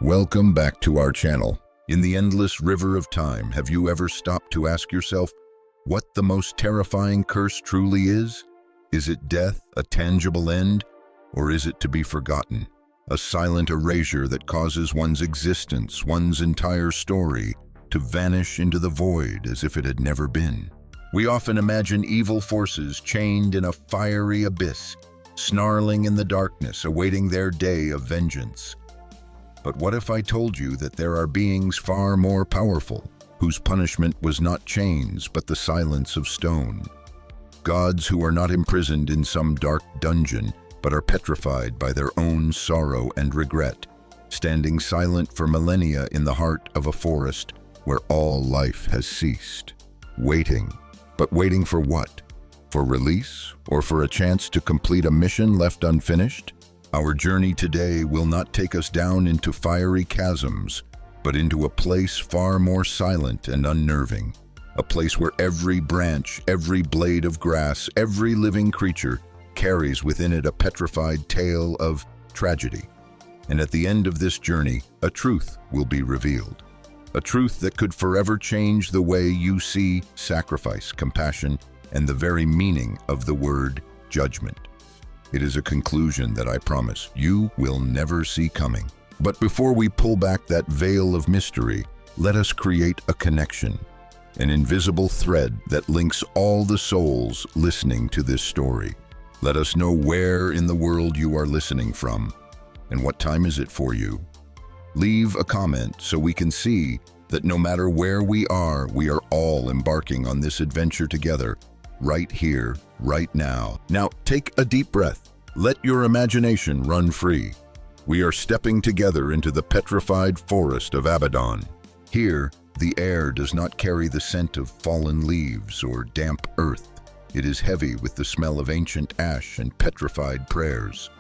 Welcome back to our channel. In the endless river of time, have you ever stopped to ask yourself what the most terrifying curse truly is? Is it death, a tangible end, or is it to be forgotten? A silent erasure that causes one's existence, one's entire story, to vanish into the void as if it had never been. We often imagine evil forces chained in a fiery abyss, snarling in the darkness, awaiting their day of vengeance. But what if I told you that there are beings far more powerful, whose punishment was not chains but the silence of stone? Gods who are not imprisoned in some dark dungeon, but are petrified by their own sorrow and regret, standing silent for millennia in the heart of a forest where all life has ceased. Waiting. But waiting for what? For release, or for a chance to complete a mission left unfinished? Our journey today will not take us down into fiery chasms, but into a place far more silent and unnerving. A place where every branch, every blade of grass, every living creature carries within it a petrified tale of tragedy. And at the end of this journey, a truth will be revealed. A truth that could forever change the way you see sacrifice, compassion, and the very meaning of the word judgment. It is a conclusion that I promise you will never see coming. But before we pull back that veil of mystery, let us create a connection, an invisible thread that links all the souls listening to this story. Let us know where in the world you are listening from, and what time is it for you. Leave a comment so we can see that no matter where we are all embarking on this adventure together, right here, right now. Now, take a deep breath. Let your imagination run free. We are stepping together into the Petrified Forest of Abaddon. Here, the air does not carry the scent of fallen leaves or damp earth. It is heavy with the smell of ancient ash and petrified prayers.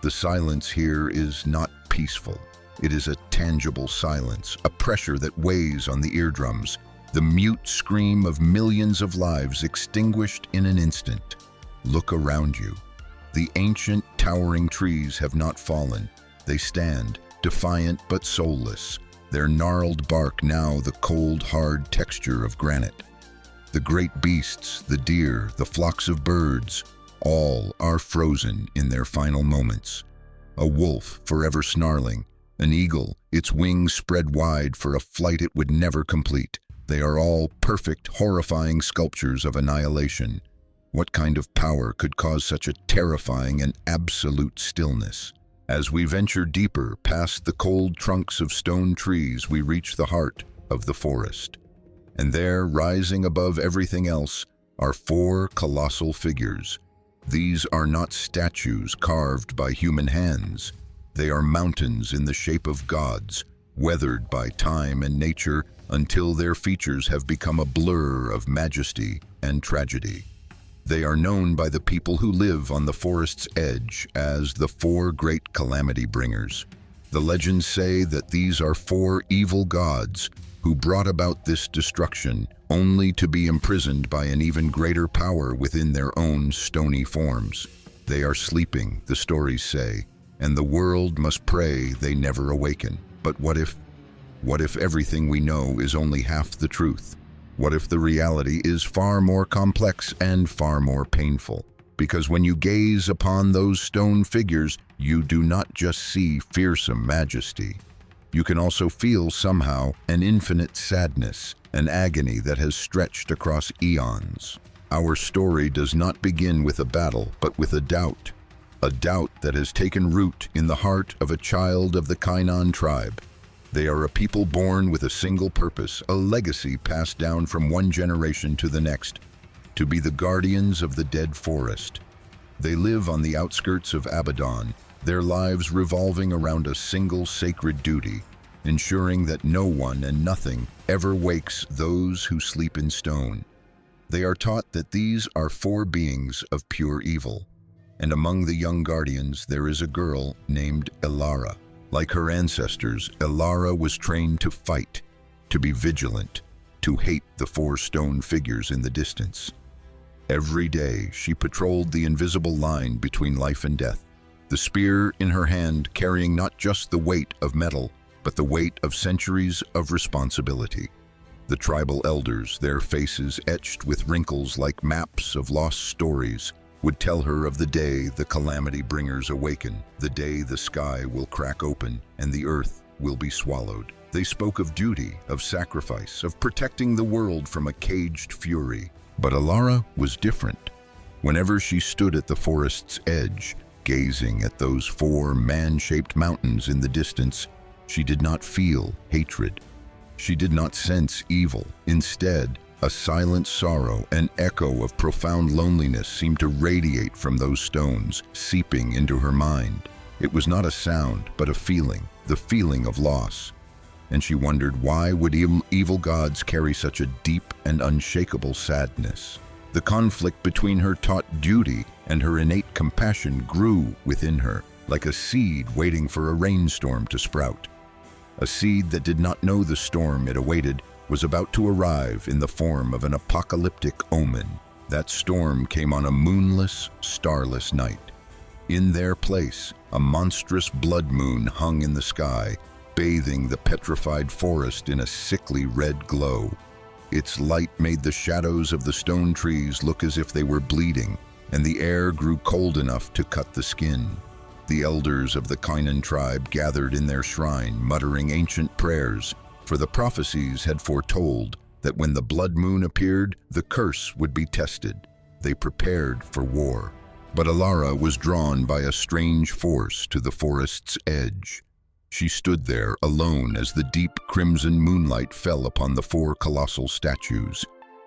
The silence here is not peaceful. It is a tangible silence, a pressure that weighs on the eardrums, the mute scream of millions of lives extinguished in an instant. Look around you. The ancient, towering trees have not fallen. They stand, defiant but soulless, their gnarled bark now the cold, hard texture of granite. The great beasts, the deer, the flocks of birds, all are frozen in their final moments. A wolf forever snarling, an eagle, its wings spread wide for a flight it would never complete. They are all perfect, horrifying sculptures of annihilation. What kind of power could cause such a terrifying and absolute stillness? As we venture deeper past the cold trunks of stone trees, we reach the heart of the forest. And there, rising above everything else, are four colossal figures. These are not statues carved by human hands. They are mountains in the shape of gods, weathered by time and nature until their features have become a blur of majesty and tragedy. They are known by the people who live on the forest's edge as the Four Great Calamity Bringers. The legends say that these are four evil gods who brought about this destruction only to be imprisoned by an even greater power within their own stony forms. They are sleeping, the stories say, and the world must pray they never awaken. But what if everything we know is only half the truth? What if the reality is far more complex and far more painful? Because when you gaze upon those stone figures, you do not just see fearsome majesty. You can also feel somehow an infinite sadness, an agony that has stretched across eons. Our story does not begin with a battle, but with a doubt that has taken root in the heart of a child of the Kainan tribe. They are a people born with a single purpose, a legacy passed down from one generation to the next, to be the guardians of the dead forest. They live on the outskirts of Abaddon, their lives revolving around a single sacred duty, ensuring that no one and nothing ever wakes those who sleep in stone. They are taught that these are four beings of pure evil, and among the young guardians there is a girl named Elara. Like her ancestors, Elara was trained to fight, to be vigilant, to hate the four stone figures in the distance. Every day she patrolled the invisible line between life and death, the spear in her hand carrying not just the weight of metal, but the weight of centuries of responsibility. The tribal elders, their faces etched with wrinkles like maps of lost stories, would tell her of the day the Calamity Bringers awaken, the day the sky will crack open and the earth will be swallowed. They spoke of duty, of sacrifice, of protecting the world from a caged fury. But Elara was different. Whenever she stood at the forest's edge, gazing at those four man-shaped mountains in the distance, she did not feel hatred. She did not sense evil. Instead, a silent sorrow, an echo of profound loneliness seemed to radiate from those stones, seeping into her mind. It was not a sound, but a feeling, the feeling of loss. And she wondered, why would evil gods carry such a deep and unshakable sadness? The conflict between her taught duty and her innate compassion grew within her, like a seed waiting for a rainstorm to sprout. A seed that did not know the storm it awaited was about to arrive in the form of an apocalyptic omen. That storm came on a moonless, starless night. In their place, a monstrous blood moon hung in the sky, bathing the petrified forest in a sickly red glow. Its light made the shadows of the stone trees look as if they were bleeding, and the air grew cold enough to cut the skin. The elders of the Kainan tribe gathered in their shrine, muttering ancient prayers, for the prophecies had foretold that when the blood moon appeared, the curse would be tested. They prepared for war. But Elara was drawn by a strange force to the forest's edge. She stood there alone as the deep crimson moonlight fell upon the four colossal statues.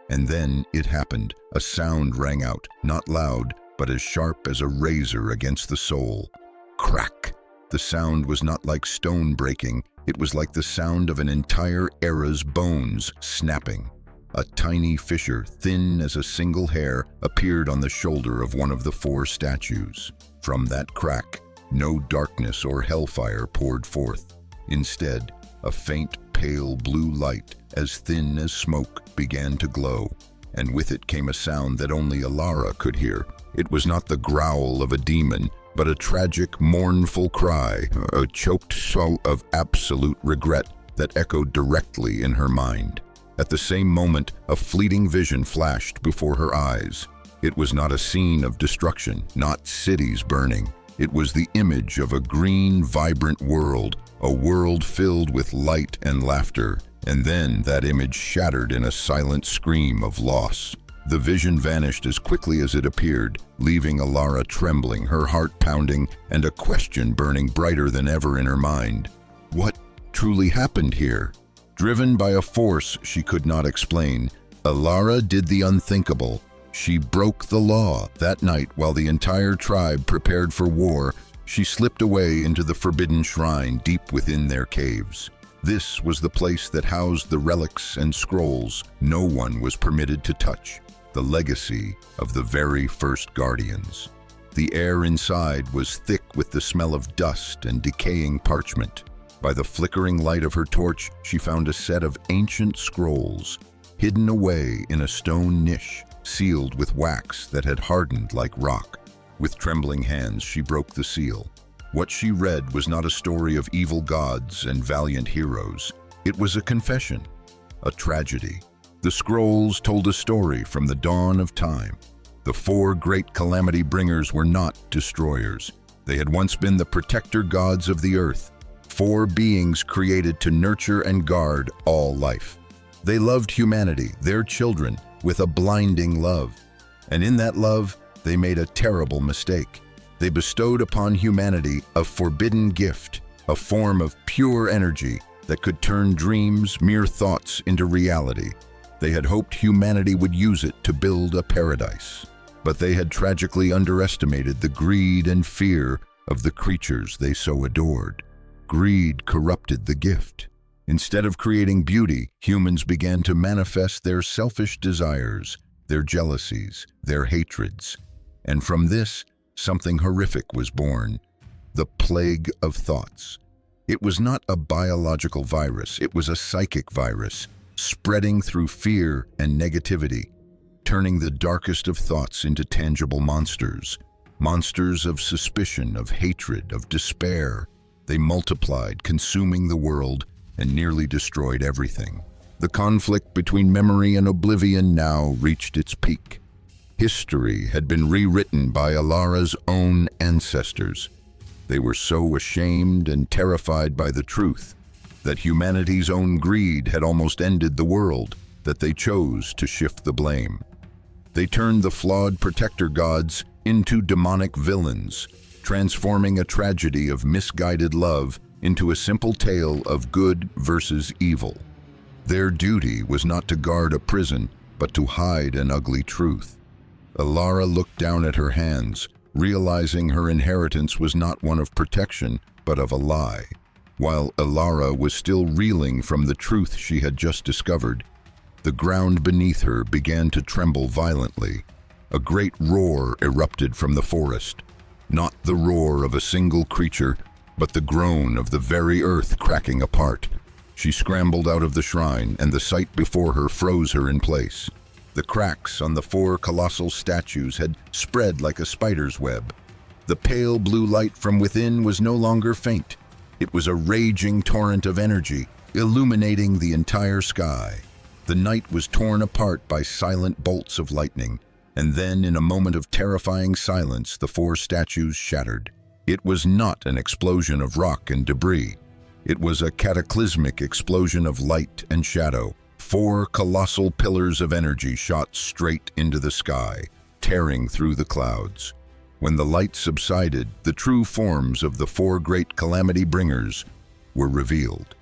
And then it happened. A sound rang out, not loud, but as sharp as a razor against the soul. Crack! The sound was not like stone breaking. It was like the sound of an entire era's bones snapping. A tiny fissure, thin as a single hair, appeared on the shoulder of one of the four statues. From that crack, no darkness or hellfire poured forth. Instead, a faint, pale blue light, as thin as smoke, began to glow, and with it came a sound that only Elara could hear. It was not the growl of a demon, but a tragic, mournful cry, a choked soul of absolute regret that echoed directly in her mind. At the same moment, a fleeting vision flashed before her eyes. It was not a scene of destruction, not cities burning. It was the image of a green, vibrant world, a world filled with light and laughter, and then that image shattered in a silent scream of loss. The vision vanished as quickly as it appeared, leaving Elara trembling, her heart pounding, and a question burning brighter than ever in her mind. What truly happened here? Driven by a force she could not explain, Elara did the unthinkable. She broke the law. That night, while the entire tribe prepared for war, she slipped away into the forbidden shrine deep within their caves. This was the place that housed the relics and scrolls no one was permitted to touch, the legacy of the very first guardians. The air inside was thick with the smell of dust and decaying parchment. By the flickering light of her torch, she found a set of ancient scrolls, hidden away in a stone niche, sealed with wax that had hardened like rock. With trembling hands, she broke the seal. What she read was not a story of evil gods and valiant heroes. It was a confession, a tragedy. The scrolls told a story from the dawn of time. The Four Great Calamity Bringers were not destroyers. They had once been the protector gods of the earth, four beings created to nurture and guard all life. They loved humanity, their children, with a blinding love. And in that love, they made a terrible mistake. They bestowed upon humanity a forbidden gift, a form of pure energy that could turn dreams, mere thoughts, into reality. They had hoped humanity would use it to build a paradise. But they had tragically underestimated the greed and fear of the creatures they so adored. Greed corrupted the gift. Instead of creating beauty, humans began to manifest their selfish desires, their jealousies, their hatreds. And from this, something horrific was born: the plague of thoughts. It was not a biological virus, it was a psychic virus, spreading through fear and negativity, turning the darkest of thoughts into tangible monsters. Monsters of suspicion, of hatred, of despair. They multiplied, consuming the world, and nearly destroyed everything. The conflict between memory and oblivion now reached its peak. History had been rewritten by Elara's own ancestors. They were so ashamed and terrified by the truth that humanity's own greed had almost ended the world that they chose to shift the blame. They turned the flawed protector gods into demonic villains, transforming a tragedy of misguided love into a simple tale of good versus evil. Their duty was not to guard a prison, but to hide an ugly truth. Elara looked down at her hands, realizing her inheritance was not one of protection, but of a lie. While Elara was still reeling from the truth she had just discovered, the ground beneath her began to tremble violently. A great roar erupted from the forest, not the roar of a single creature, but the groan of the very earth cracking apart. She scrambled out of the shrine, and the sight before her froze her in place. The cracks on the four colossal statues had spread like a spider's web. The pale blue light from within was no longer faint. It was a raging torrent of energy, illuminating the entire sky. The night was torn apart by silent bolts of lightning, and then, in a moment of terrifying silence, the four statues shattered. It was not an explosion of rock and debris. It was a cataclysmic explosion of light and shadow. Four colossal pillars of energy shot straight into the sky, tearing through the clouds. When the light subsided, the true forms of the Four Great Calamity Bringers were revealed.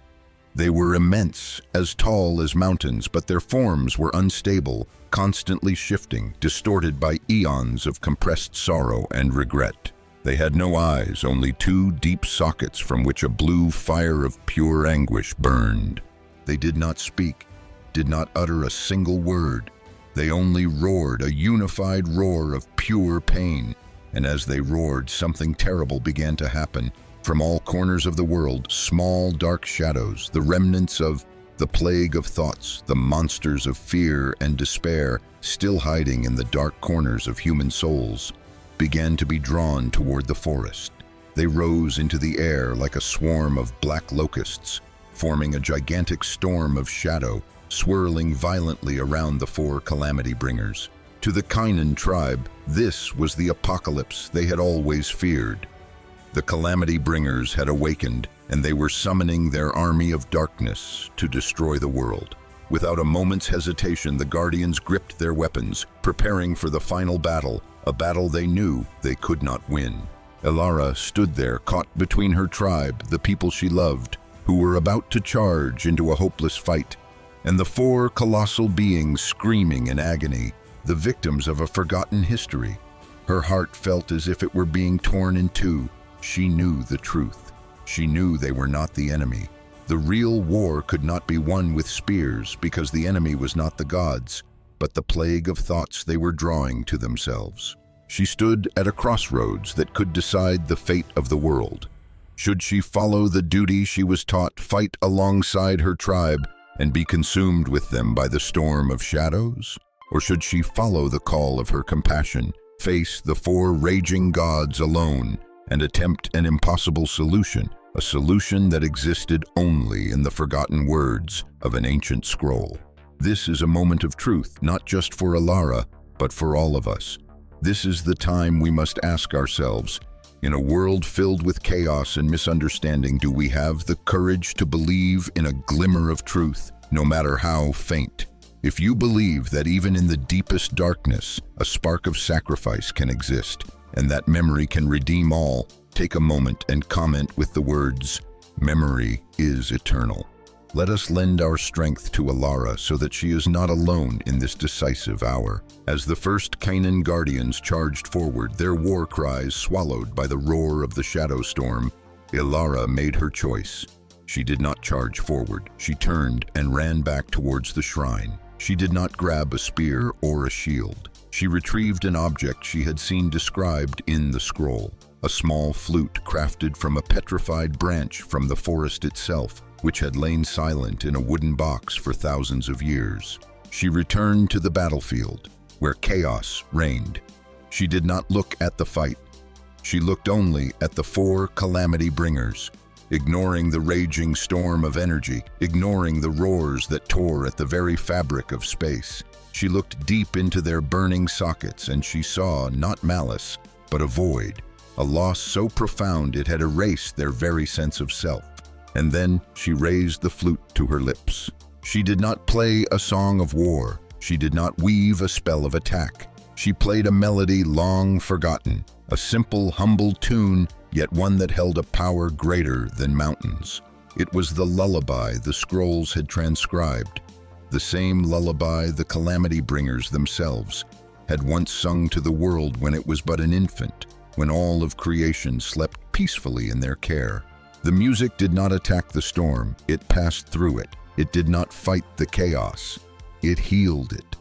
They were immense, as tall as mountains, but their forms were unstable, constantly shifting, distorted by eons of compressed sorrow and regret. They had no eyes, only two deep sockets from which a blue fire of pure anguish burned. They did not speak, did not utter a single word. They only roared, a unified roar of pure pain. And as they roared, something terrible began to happen. From all corners of the world, small dark shadows, the remnants of the plague of thoughts, the monsters of fear and despair, still hiding in the dark corners of human souls, began to be drawn toward the forest. They rose into the air like a swarm of black locusts, forming a gigantic storm of shadow, swirling violently around the Four Calamity Bringers. To the Kainan tribe, this was the apocalypse they had always feared. The Calamity Bringers had awakened, and they were summoning their army of darkness to destroy the world. Without a moment's hesitation, the Guardians gripped their weapons, preparing for the final battle, a battle they knew they could not win. Elara stood there, caught between her tribe, the people she loved, who were about to charge into a hopeless fight, and the four colossal beings screaming in agony, the victims of a forgotten history. Her heart felt as if it were being torn in two. She knew the truth. She knew they were not the enemy. The real war could not be won with spears, because the enemy was not the gods, but the plague of thoughts they were drawing to themselves. She stood at a crossroads that could decide the fate of the world. Should she follow the duty she was taught, fight alongside her tribe, and be consumed with them by the storm of shadows? Or should she follow the call of her compassion, face the four raging gods alone, and attempt an impossible solution, a solution that existed only in the forgotten words of an ancient scroll? This is a moment of truth, not just for Elara, but for all of us. This is the time we must ask ourselves, in a world filled with chaos and misunderstanding, do we have the courage to believe in a glimmer of truth, no matter how faint? If you believe that even in the deepest darkness, a spark of sacrifice can exist, and that memory can redeem all, take a moment and comment with the words, "Memory is eternal." Let us lend our strength to Elara so that she is not alone in this decisive hour. As the first Kainan Guardians charged forward, their war cries swallowed by the roar of the shadow storm, Elara made her choice. She did not charge forward. She turned and ran back towards the shrine. She did not grab a spear or a shield. She retrieved an object she had seen described in the scroll, a small flute crafted from a petrified branch from the forest itself, which had lain silent in a wooden box for thousands of years. She returned to the battlefield, where chaos reigned. She did not look at the fight. She looked only at the Four Calamity Bringers. ignoring the raging storm of energy, ignoring the roars that tore at the very fabric of space. She looked deep into their burning sockets, and she saw not malice, but a void, a loss so profound it had erased their very sense of self. And then she raised the flute to her lips. She did not play a song of war. She did not weave a spell of attack. She played a melody long forgotten, a simple, humble tune, yet one that held a power greater than mountains. It was the lullaby the scrolls had transcribed, the same lullaby the Calamity Bringers themselves had once sung to the world when it was but an infant, when all of creation slept peacefully in their care. The music did not attack the storm, it passed through it. It did not fight the chaos, it healed it.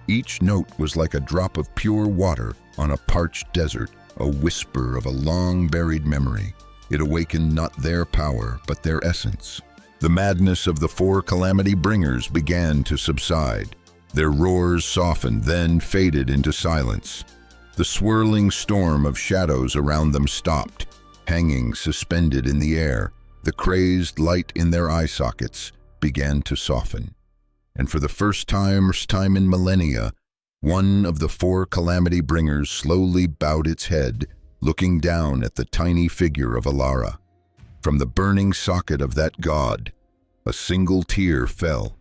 Each note was like a drop of pure water on a parched desert, a whisper of a long-buried memory. It awakened not their power, but their essence. The madness of the Four Calamity Bringers began to subside. Their roars softened, then faded into silence. The swirling storm of shadows around them stopped, hanging suspended in the air. The crazed light in their eye sockets began to soften. And for the first time in millennia, one of the Four Calamity Bringers slowly bowed its head, looking down at the tiny figure of Elara. From the burning socket of that god, a single tear fell.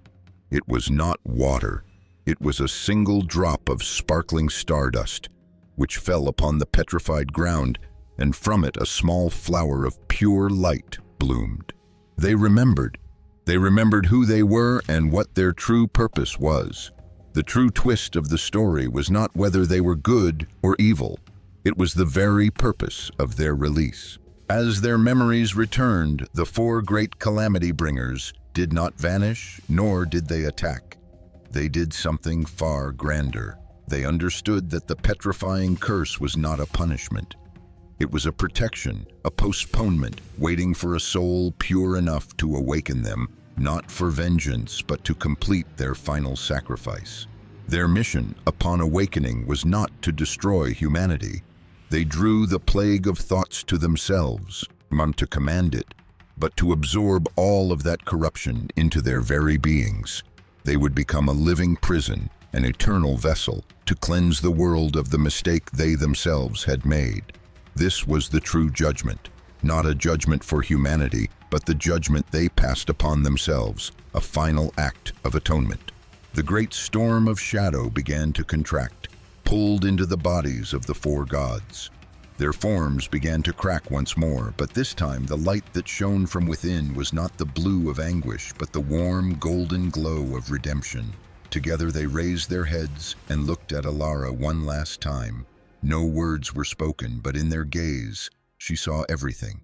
It was not water. It was a single drop of sparkling stardust, which fell upon the petrified ground, and from it a small flower of pure light bloomed. They remembered. They remembered who they were and what their true purpose was. The true twist of the story was not whether they were good or evil. It was the very purpose of their release. As their memories returned, the Four Great Calamity Bringers did not vanish, nor did they attack. They did something far grander. They understood that the petrifying curse was not a punishment. It was a protection, a postponement, waiting for a soul pure enough to awaken them, not for vengeance, but to complete their final sacrifice. Their mission, upon awakening, was not to destroy humanity. They drew the plague of thoughts to themselves, not to command it, but to absorb all of that corruption into their very beings. They would become a living prison, an eternal vessel, to cleanse the world of the mistake they themselves had made. This was the true judgment, not a judgment for humanity, but the judgment they passed upon themselves, a final act of atonement. The great storm of shadow began to contract, pulled into the bodies of the four gods. Their forms began to crack once more, but this time the light that shone from within was not the blue of anguish, but the warm, golden glow of redemption. Together they raised their heads and looked at Elara one last time. No words were spoken, but in their gaze, she saw everything.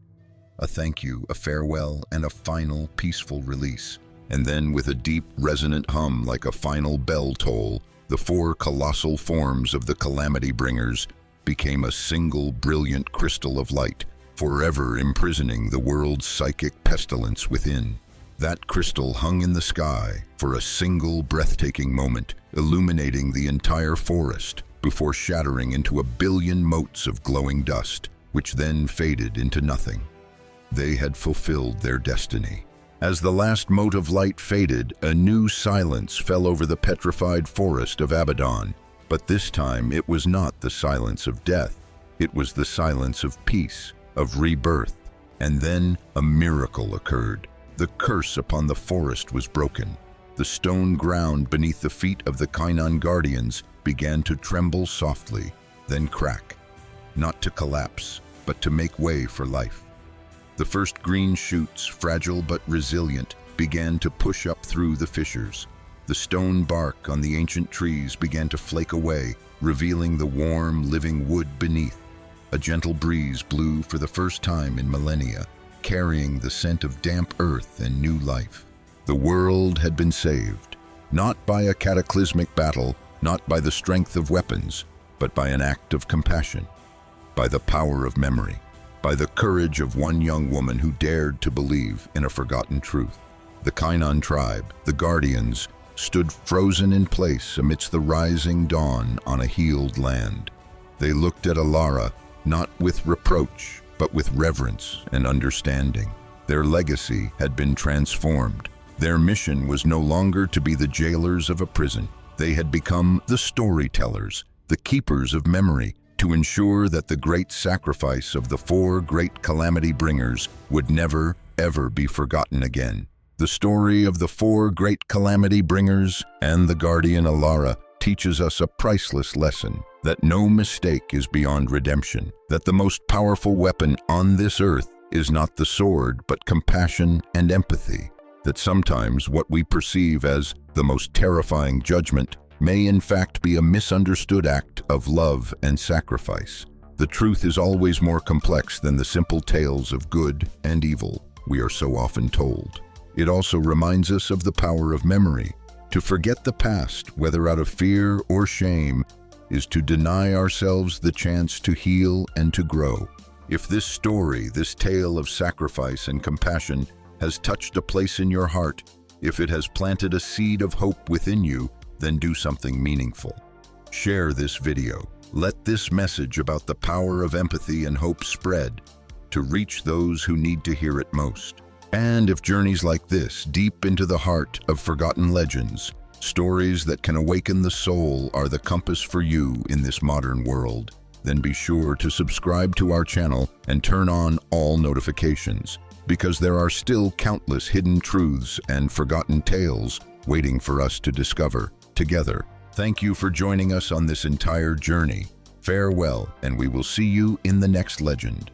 A thank you, a farewell, and a final, peaceful release. And then, with a deep, resonant hum like a final bell toll, the four colossal forms of the Calamity Bringers became a single, brilliant crystal of light, forever imprisoning the world's psychic pestilence within. That crystal hung in the sky for a single, breathtaking moment, illuminating the entire forest, before shattering into a billion motes of glowing dust, which then faded into nothing. They had fulfilled their destiny. As the last mote of light faded, a new silence fell over the Petrified Forest of Abaddon. But this time it was not the silence of death. It was the silence of peace, of rebirth. And then a miracle occurred. The curse upon the forest was broken. The stone ground beneath the feet of the Kainan Guardians began to tremble softly, then crack, not to collapse, but to make way for life. The first green shoots, fragile but resilient, began to push up through the fissures. The stone bark on the ancient trees began to flake away, revealing the warm, living wood beneath. A gentle breeze blew for the first time in millennia, carrying the scent of damp earth and new life. The world had been saved, not by a cataclysmic battle, not by the strength of weapons, but by an act of compassion, by the power of memory, by the courage of one young woman who dared to believe in a forgotten truth. The Kainan tribe, the Guardians, stood frozen in place amidst the rising dawn on a healed land. They looked at Elara, not with reproach, but with reverence and understanding. Their legacy had been transformed. Their mission was no longer to be the jailers of a prison. They had become the storytellers, the keepers of memory, to ensure that the great sacrifice of the Four Great Calamity Bringers would never, ever be forgotten again. The story of the Four Great Calamity Bringers and the guardian Elara teaches us a priceless lesson, that no mistake is beyond redemption, that the most powerful weapon on this earth is not the sword but compassion and empathy, that sometimes what we perceive as the most terrifying judgment may in fact be a misunderstood act of love and sacrifice. The truth is always more complex than the simple tales of good and evil we are so often told. It also reminds us of the power of memory. To forget the past, whether out of fear or shame, is to deny ourselves the chance to heal and to grow. If this story, this tale of sacrifice and compassion, has touched a place in your heart, if it has planted a seed of hope within you, then do something meaningful. Share this video. Let this message about the power of empathy and hope spread to reach those who need to hear it most. And if journeys like this, deep into the heart of forgotten legends, stories that can awaken the soul, are the compass for you in this modern world, then be sure to subscribe to our channel and turn on all notifications, because there are still countless hidden truths and forgotten tales waiting for us to discover together. Thank you for joining us on this entire journey. Farewell, and we will see you in the next legend.